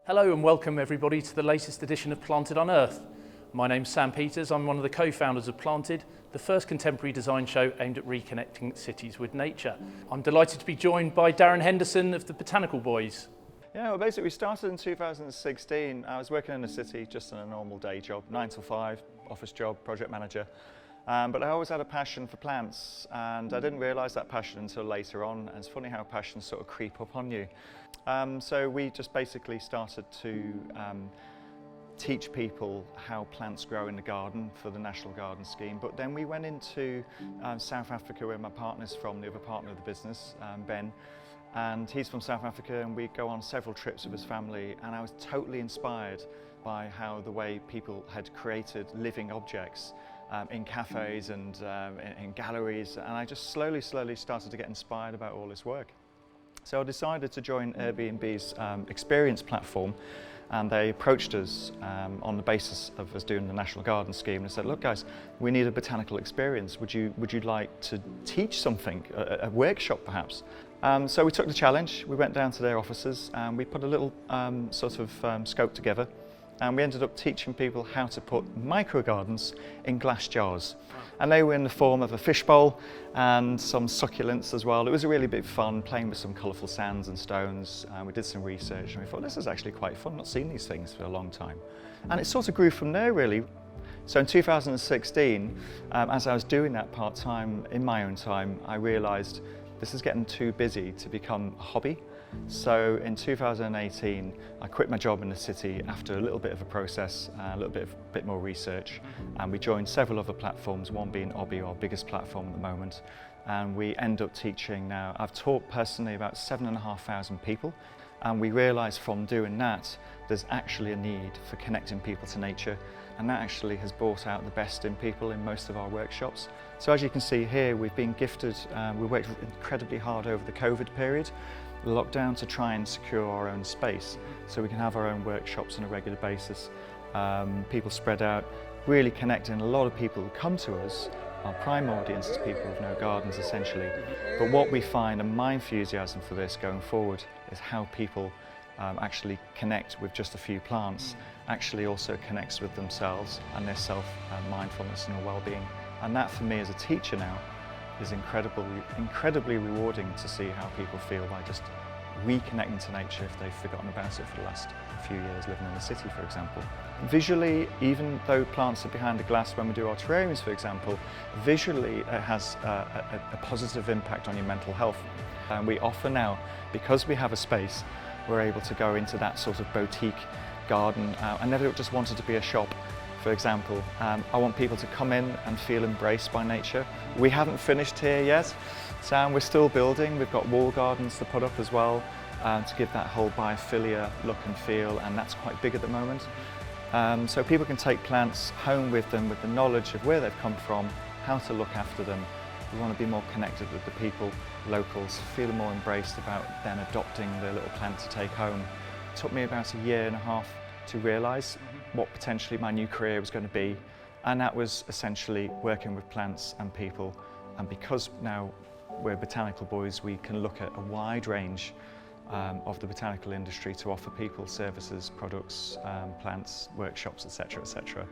Hello and welcome everybody to the latest edition of Planted Unearthed. My name's Sam Peters, I'm one of the co-founders of Planted, the first contemporary design show aimed at reconnecting cities with nature. I'm delighted to be joined by Darren Henderson of the Botanical Boys. Yeah, well basically we started in 2016. I was working in the city just in a normal day job, 9 till 5, office job, project manager. But I always had a passion for plants, and I didn't realise that passion until later on. And it's funny how passions sort of creep up on you. So we just basically started to teach people how plants grow in the garden for the National Garden Scheme. But then we went into South Africa, where my partner's from, the other partner of the business, Ben. And he's from South Africa, and we go on several trips with his family. And I was totally inspired by how the way people had created living objects in cafes and in galleries, and I just slowly started to get inspired about all this work. So I decided to join Airbnb's experience platform, and they approached us on the basis of us doing the National Garden Scheme and said, look guys, we need a botanical experience. Would you like to teach something, a workshop perhaps? So we took the challenge, we went down to their offices and we put a little scope together. And we ended up teaching people how to put micro gardens in glass jars. And they were in the form of a fishbowl and some succulents as well. It was a really bit fun, playing with some colourful sands and stones. We did some research and we thought, this is actually quite fun, not seen these things for a long time. And it sort of grew from there really. So in 2016, as I was doing that part-time in my own time, I realised this is getting too busy to become a hobby. So in 2018, I quit my job in the city after a little bit of a process, a little bit more research, and we joined several other platforms, one being Obby, our biggest platform at the moment. And we end up teaching now, I've taught personally about 7,500 people, and we realised from doing that, there's actually a need for connecting people to nature, and that actually has brought out the best in people in most of our workshops. So as you can see here, we've been gifted, we worked incredibly hard over the COVID period, lockdown, to try and secure our own space so we can have our own workshops on a regular basis. People spread out, really connecting. A lot of people who come to us, our prime audience is people with no gardens essentially. But what we find, and my enthusiasm for this going forward, is how people actually connect with just a few plants, actually also connects with themselves and their self-mindfulness and their well-being. And that for me as a teacher now is incredibly rewarding to see how people feel by just reconnecting to nature if they've forgotten about it for the last few years living in the city, for example. Visually, even though plants are behind the glass when we do our terrariums, for example, visually it has a positive impact on your mental health. And we offer now, because we have a space, we're able to go into that sort of boutique garden. I never just wanted to be a shop. For example, I want people to come in and feel embraced by nature. We haven't finished here yet, so we're still building. We've got wall gardens to put up as well to give that whole biophilia look and feel, and that's quite big at the moment. So people can take plants home with them with the knowledge of where they've come from, how to look after them. We want to be more connected with the people, locals, feel more embraced about them adopting their little plant to take home. It took me about a year and a half to realise what potentially my new career was going to be, and that was essentially working with plants and people. And because now we're Botanical Boys, we can look at a wide range of the botanical industry to offer people services, products, plants, workshops, etc., etc.